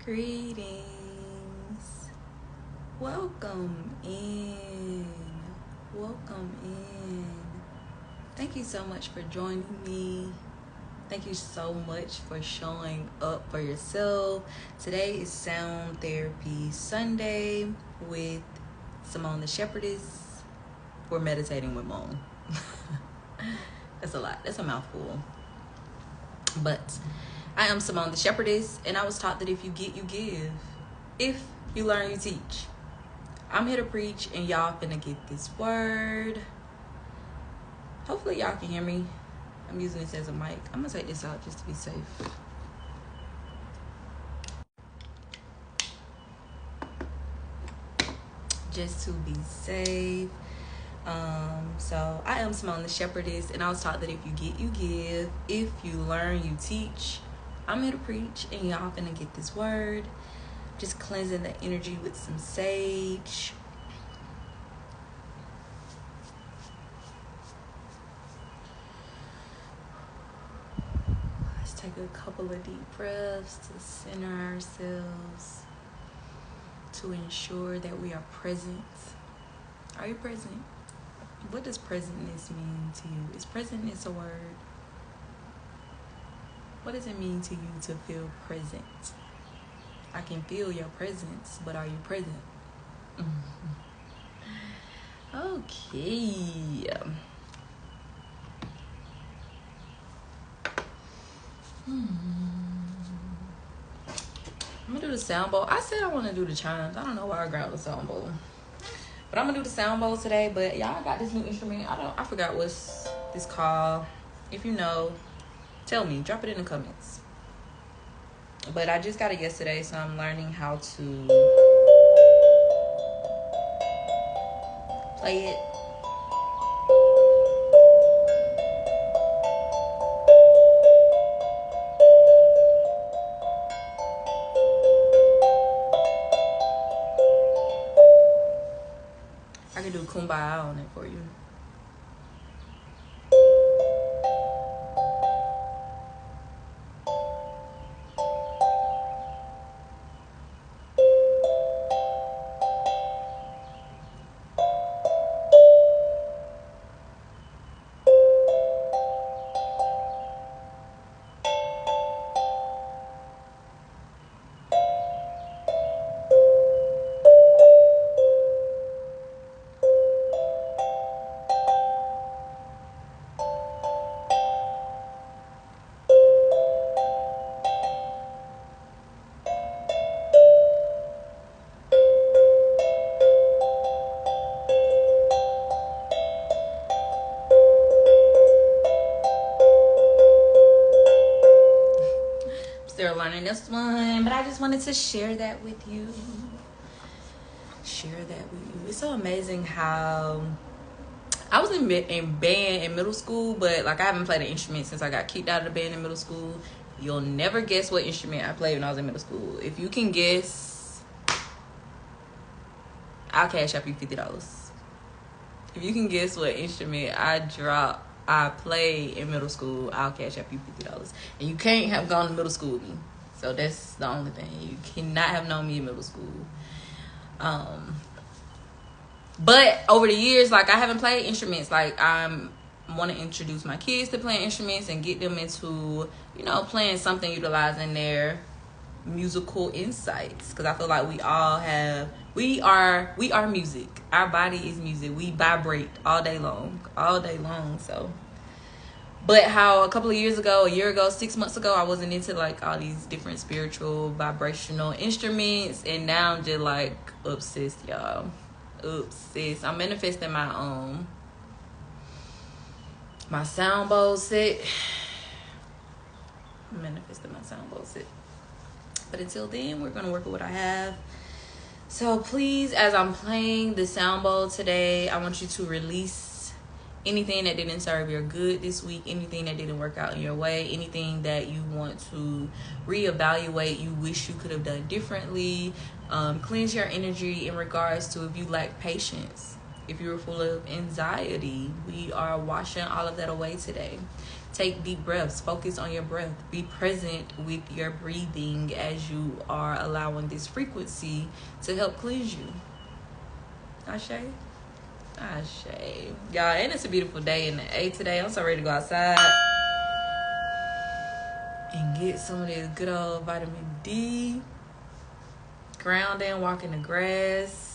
Greetings. Welcome in. Welcome in. Thank you so much for joining me. Thank you so much for showing up for yourself. Today is Sound Therapy Sunday with Simone the Shepherdess. We're meditating with Moan. That's a lot. That's a mouthful. But I am Simone the Shepherdess, and I was taught that if you get, you give. If you learn, you teach. I'm here to preach, and y'all finna get this word. Hopefully y'all can hear me. I'm using this as a mic. I'm gonna take this out just to be safe. Just to be safe. So I am Simone the Shepherdess, and I was taught that if you get, you give. If you learn, you teach. I'm here to preach, and y'all finna get this word. Just cleansing the energy with some sage. Let's take a couple of deep breaths to center ourselves, to ensure that we are present. Are you present? What does presentness mean to you? Is presentness a word? What does it mean to you to feel present? I can feel your presence, but are you present? Okay. I'm gonna do the sound bowl. I said I want to do the chimes. I don't know why I grabbed the sound bowl. But I'm gonna do the sound bowl today. But y'all got this new instrument. I forgot what's this called. If you know, tell me. Drop it in the comments. But I just got it yesterday, so I'm learning how to play it. I can do Kumbaya on it for you. Still learning this one, but I just wanted to share that with you. It's so amazing how I was in band in middle school, but like I haven't played an instrument since I got kicked out of the band in middle school. You'll never guess what instrument I played when I was in middle school. If you can guess, I'll cash up you $50. If you can guess what instrument I played in middle school, I'll cash up you $50. And you can't have gone to middle school with me. So that's the only thing. You cannot have known me in middle school. But over the years, like I haven't played instruments. Like I want to introduce my kids to playing instruments and get them into, playing something, utilizing their musical insights. Because I feel like we are music. Our body is music. We vibrate all day long. So, but how a year ago, 6 months ago, I wasn't into like all these different spiritual vibrational instruments, and now I'm just like obsessed, y'all. Obsessed. I'm manifesting my sound bowl set. But until then, we're gonna work with what I have. So please, as I'm playing the sound bowl today, I want you to release anything that didn't serve your good this week, anything that didn't work out in your way, anything that you want to reevaluate, you wish you could have done differently. Cleanse your energy in regards to if you lack patience, if you were full of anxiety. We are washing all of that away today. Take deep breaths. Focus on your breath. Be present with your breathing as you are allowing this frequency to help cleanse you. Ashe? Ashe. Y'all, and it's a beautiful day in the A today. I'm so ready to go outside and get some of this good old vitamin D. Grounding, walk in the grass.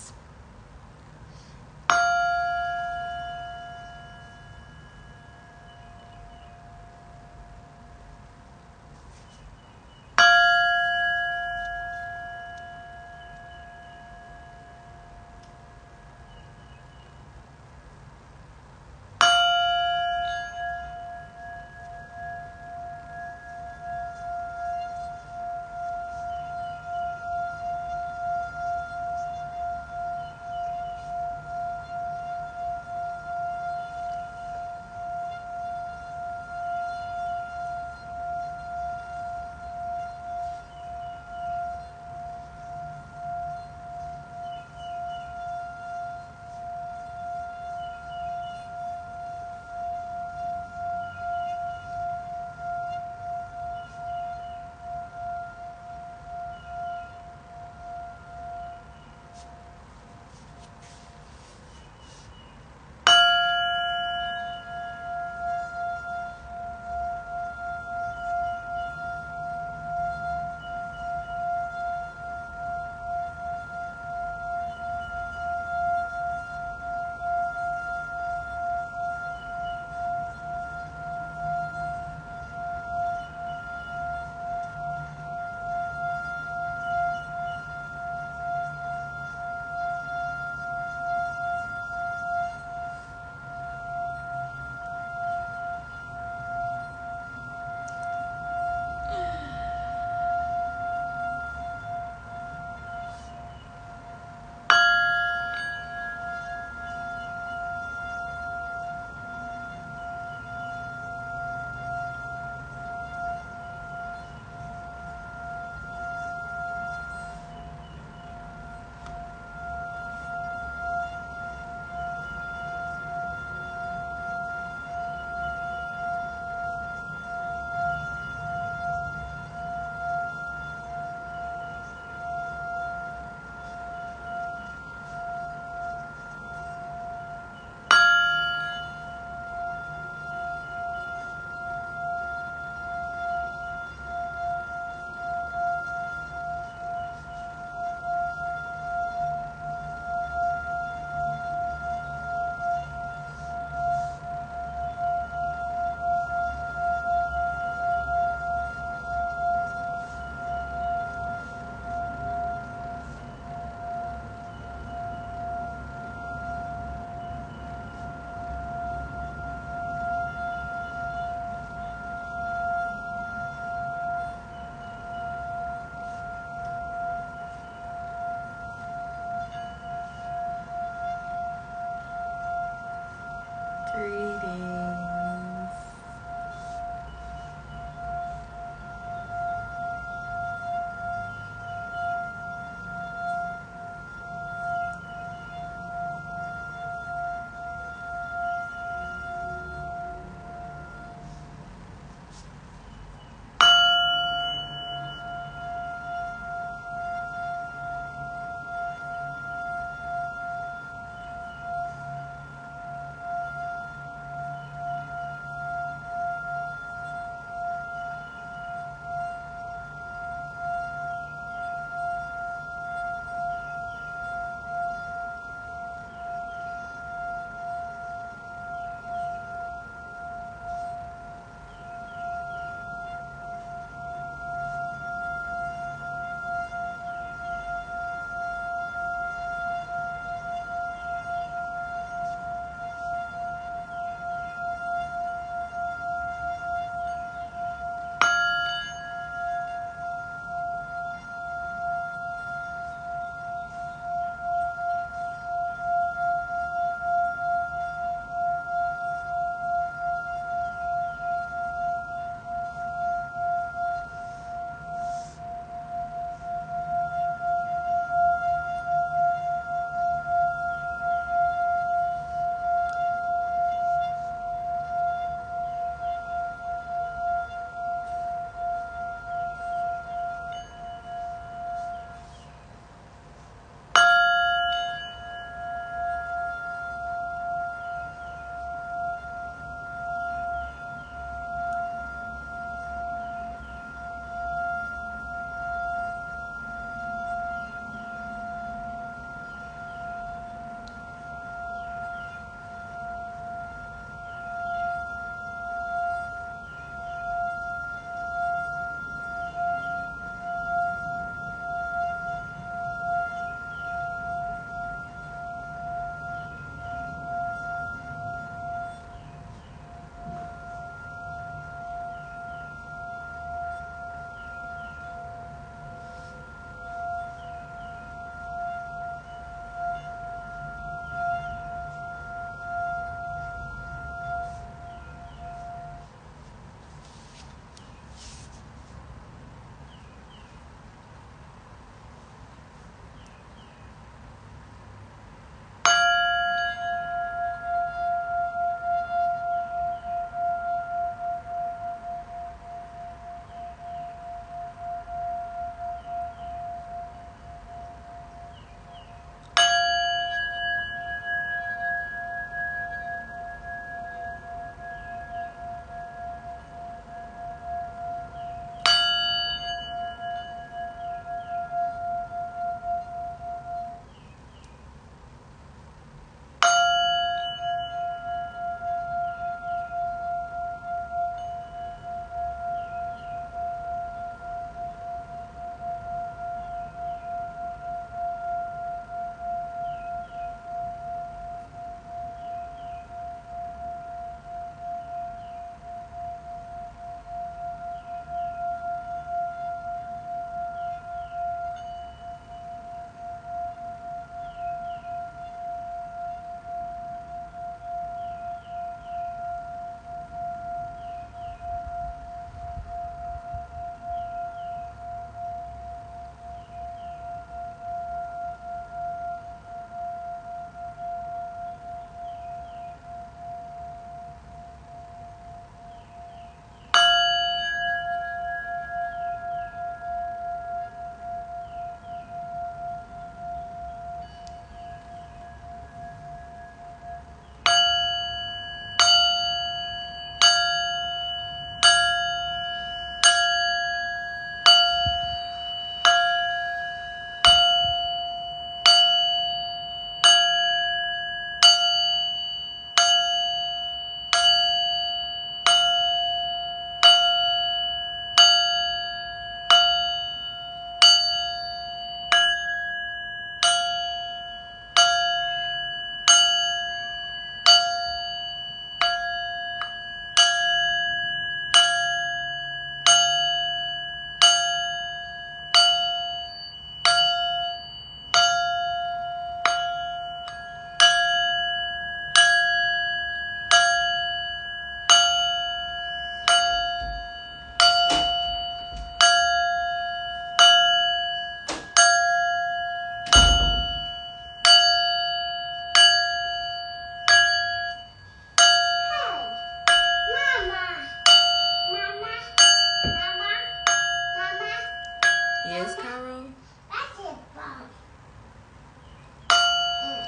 Yes, Cairo?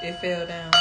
It fell down.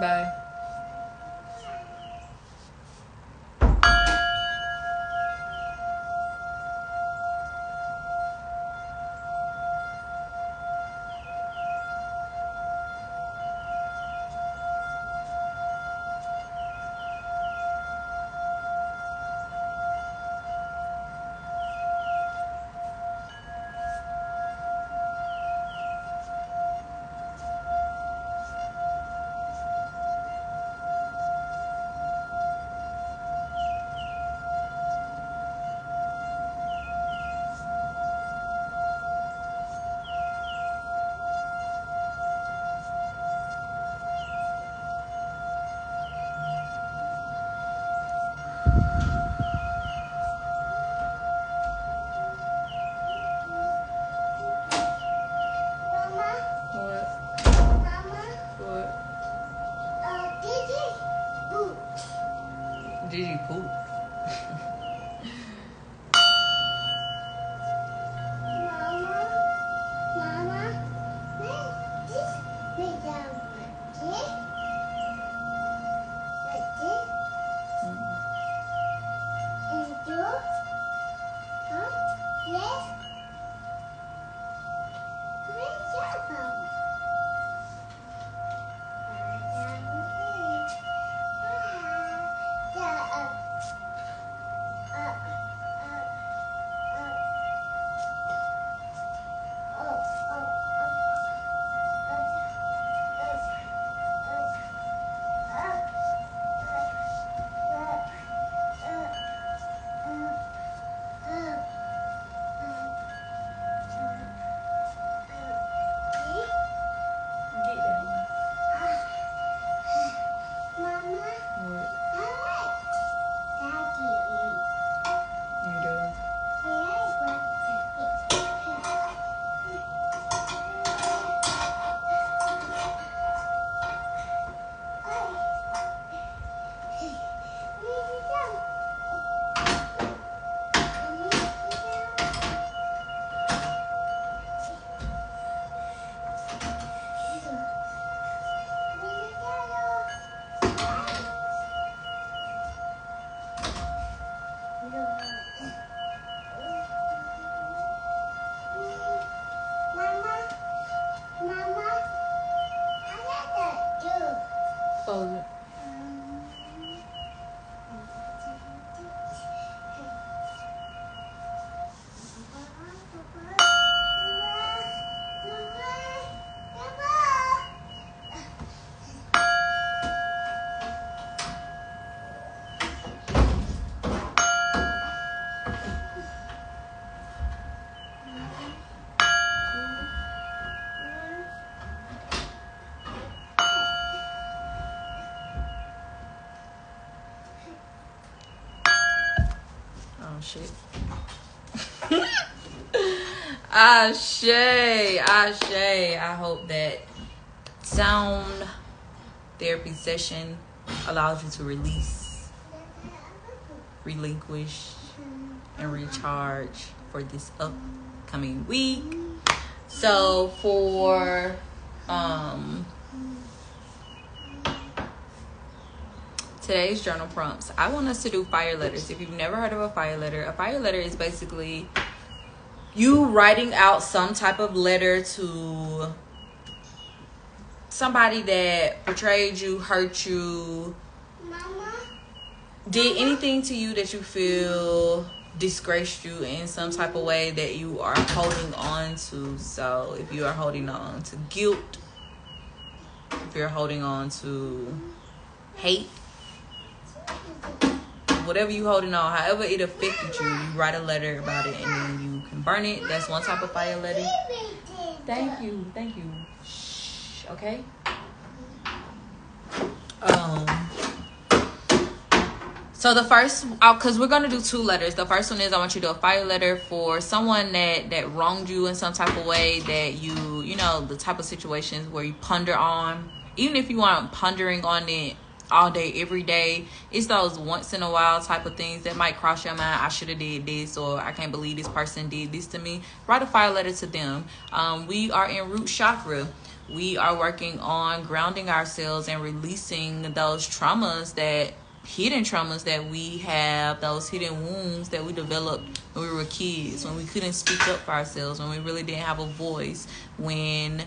Bye. Gigi poop. Fold it. shit. Ashe. I hope that sound therapy session allows you to release, relinquish, and recharge for this upcoming week. So for today's journal prompts, I want us to do fire letters. If you've never heard of a fire letter is basically you writing out some type of letter to somebody that betrayed you, hurt you, did anything to you that you feel disgraced you in some type of way that you are holding on to. So if you are holding on to guilt, if you're holding on to hate, whatever you holding on, however it affected you, you write a letter about it and then you can burn it. That's one type of fire letter. Thank you. Shh, okay. So the first, because we're going to do 2 letters. The first one is I want you to do a fire letter for someone that wronged you in some type of way, that you know, the type of situations where you ponder on. Even if you aren't pondering on it all day, every day, it's those once in a while type of things that might cross your mind. I should have did this, or I can't believe this person did this to me. Write a fire letter to them. We are in root chakra. We are working on grounding ourselves and releasing those hidden traumas that we have, those hidden wounds that we developed when we were kids, when we couldn't speak up for ourselves, when we really didn't have a voice, when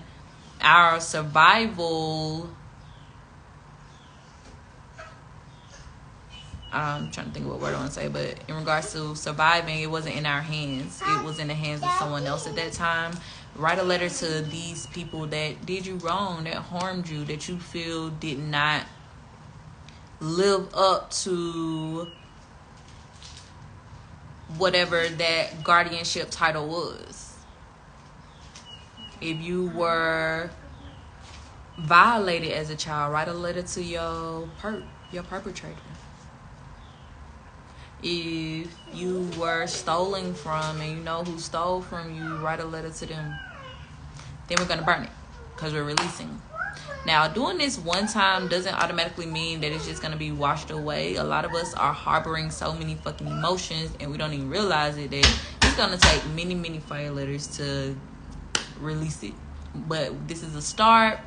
our survival, I'm trying to think of what word I want to say, but in regards to surviving, it wasn't in our hands. It was in the hands of someone else at that time. Write a letter to these people that did you wrong, that harmed you, that you feel did not live up to whatever that guardianship title was. If you were violated as a child, write a letter to your perpetrator. If you were stolen from and you know who stole from you, write a letter to them. Then we're going to burn it because we're releasing. Now, doing this one time doesn't automatically mean that it's just going to be washed away. A lot of us are harboring so many fucking emotions and we don't even realize it, that it's going to take many, many fire letters to release it. But this is a start.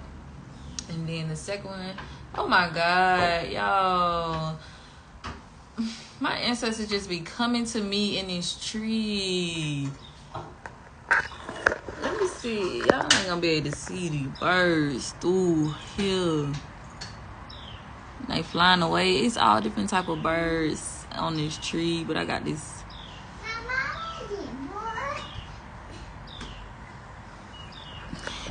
And then the second one, oh my God, y'all. My ancestors just be coming to me in this tree. Let me see. Y'all ain't gonna be able to see the birds through here. They flying away. It's all different type of birds on this tree. But I got this.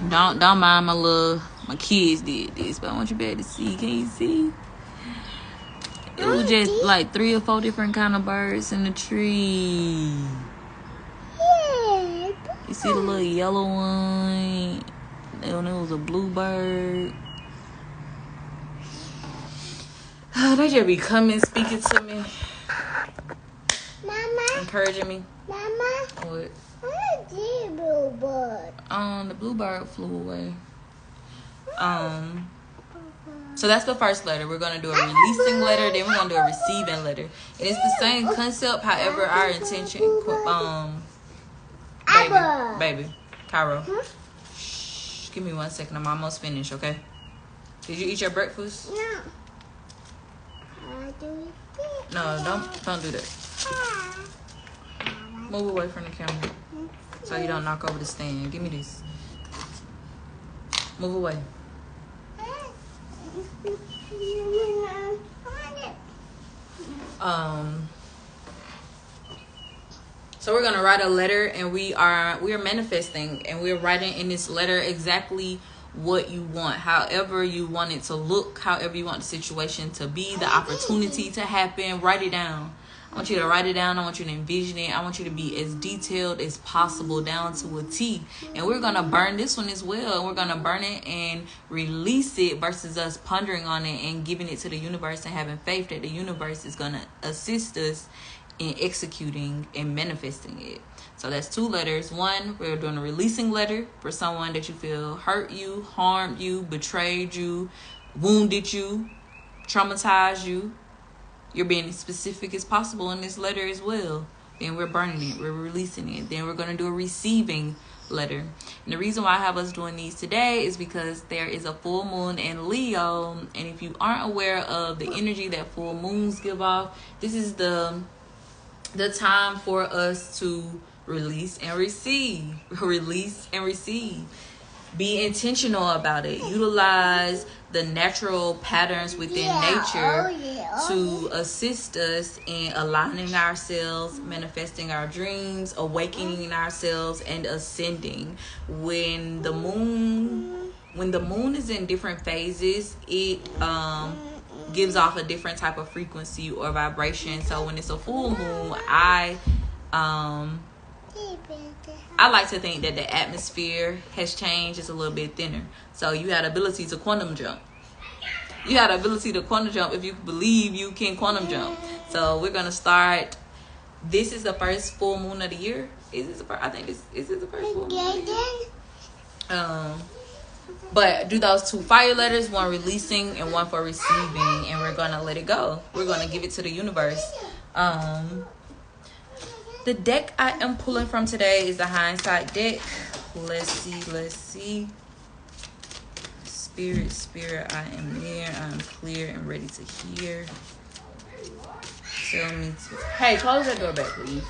Don't mind my kids did this, but I want you to be able to see. Can you see? It was just like 3 or 4 different kind of birds in the tree. You see the little yellow one? And it was a bluebird. They just be coming, speaking to me. Mama. Encouraging me. Mama. What? Where's the bluebird? The bluebird flew away. So that's the first letter. We're going to do a releasing letter. Then we're going to do a receiving letter. And it's the same concept. However, our intention... Baby. Cairo. Shh, give me 1 second. I'm almost finished, okay? Did you eat your breakfast? No. No, don't do that. Move away from the camera so you don't knock over the stand. Give me this. Move away. So we're gonna write a letter, and we are manifesting, and we're writing in this letter exactly what you want, however you want it to look, however you want the situation to be, the opportunity to happen. Write it down. I want you to write it down. I want you to envision it. I want you to be as detailed as possible, down to a T. And we're going to burn this one as well. And we're going to burn it and release it versus us pondering on it and giving it to the universe and having faith that the universe is going to assist us in executing and manifesting it. So that's 2 letters. 1, we're doing a releasing letter for someone that you feel hurt you, harmed you, betrayed you, wounded you, traumatized you. You're being as specific as possible in this letter as well. Then we're burning it. We're releasing it. Then we're going to do a receiving letter. And the reason why I have us doing these today is because there is a full moon in Leo. And if you aren't aware of the energy that full moons give off, this is the time for us to release and receive. Release and receive. Be intentional about it. Utilize the natural patterns within nature to assist us in aligning ourselves, manifesting our dreams, awakening ourselves, and ascending. When the moon is in different phases, it gives off a different type of frequency or vibration. So when it's a full moon, I like to think that the atmosphere has changed. It's a little bit thinner. So you had the ability to quantum jump. You had the ability to quantum jump if you believe you can quantum jump. So we're going to start. This is the first full moon of the year. Is this the first? I think this is the first full moon of the year. But do those 2 fire letters, 1 releasing and 1 for receiving. And we're going to let it go. We're going to give it to the universe. The deck I am pulling from today is the hindsight deck. Let's see. Spirit, I am near. I am clear and ready to hear. Tell me to... Hey, close that door back, please.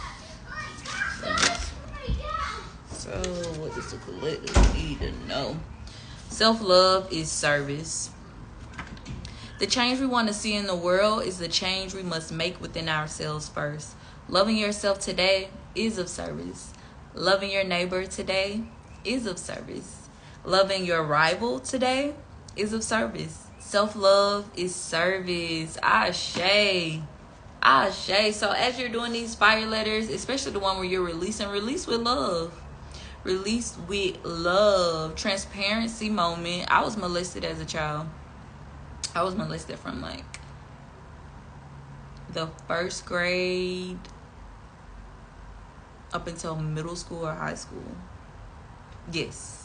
So, what does the collective need to know? Self-love is service. The change we want to see in the world is the change we must make within ourselves first. Loving yourself today is of service. Loving your neighbor today is of service. Loving your rival today is of service. Self-love is service. Ashe. So as you're doing these fire letters, especially the one where you're releasing, release with love. Release with love. Transparency moment. I was molested as a child. I was molested from like the 1st grade up until middle school or high school. Yes.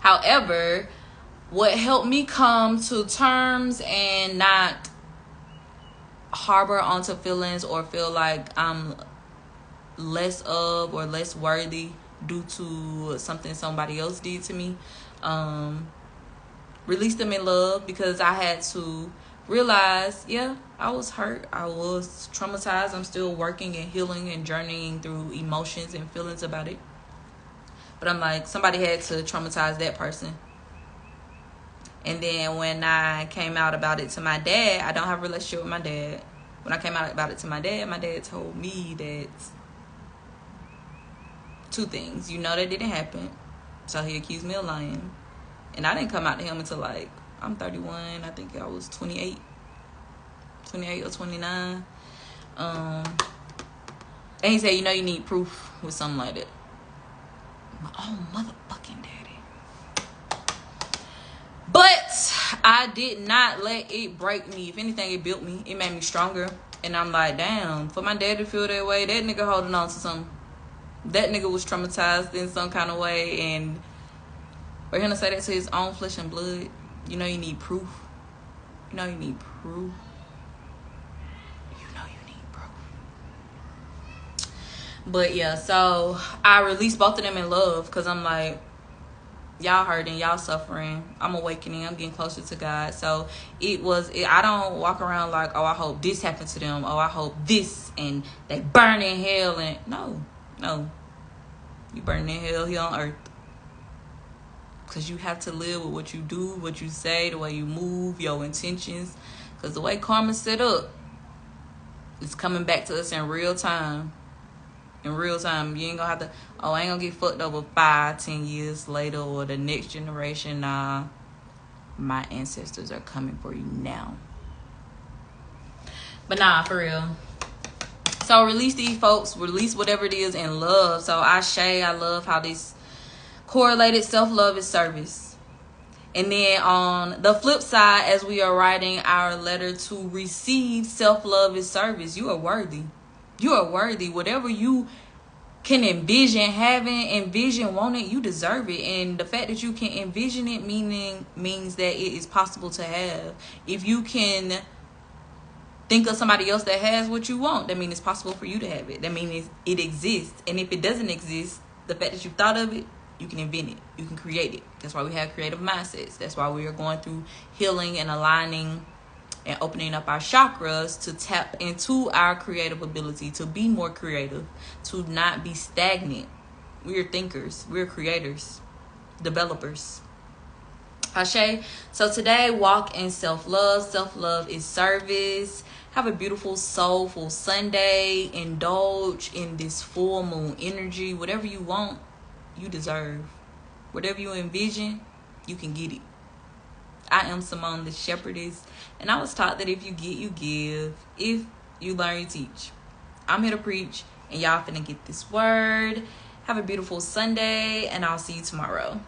However, what helped me come to terms and not harbor onto feelings or feel like I'm less of or less worthy due to something somebody else did to me, release them in love, because I had to realize, I was hurt. I was traumatized. I'm still working and healing and journeying through emotions and feelings about it. But I'm like, somebody had to traumatize that person. And then when I came out about it to my dad, I don't have a relationship with my dad. When I came out about it to my dad told me that 2 things. That didn't happen. So he accused me of lying. And I didn't come out to him until like, I'm 31. I think I was 28 or 29. And he said, you need proof with something like that. My own motherfucking daddy. But I did not let it break me. If anything, it built me. It made me stronger. And I'm like, damn, for my dad to feel that way, that nigga holding on to something. That nigga was traumatized in some kind of way. And for him to say that to his own flesh and blood, you need proof. You need proof. But yeah, so I released both of them in love, because I'm like, y'all hurting, y'all suffering, I'm awakening, I'm getting closer to God. So I don't walk around like, oh, I hope this happened to them, oh, I hope this, and they burn in hell. And no, you burn in hell here on earth, because you have to live with what you do, what you say, the way you move, your intentions, because the way karma's set up, it's coming back to us in real time. You ain't gonna have to, I ain't gonna get fucked over 5-10 years later or the next generation. Nah, my ancestors are coming for you now. But nah, for real. So release these folks, release whatever it is in love. So I love how this correlated. Self-love is service. And then on the flip side, as we are writing our letter to receive, self-love is service. You are worthy. You are worthy. Whatever you can envision having, envision wanting, you deserve it. And the fact that you can envision it means that it is possible to have. If you can think of somebody else that has what you want, that means it's possible for you to have it. That means it exists. And if it doesn't exist, the fact that you thought of it, you can invent it. You can create it. That's why we have creative mindsets. That's why we are going through healing and aligning and opening up our chakras to tap into our creative ability, to be more creative, to not be stagnant. We're thinkers. We're creators, developers. Ashe. So today, walk in self-love. Self-love is service. Have a beautiful, soulful Sunday. Indulge in this full moon energy. Whatever you want, you deserve. Whatever you envision, you can get it. I am Simone, the Shepherdess, and I was taught that if you get, you give. If you learn, you teach. I'm here to preach, and y'all finna get this word. Have a beautiful Sunday, and I'll see you tomorrow.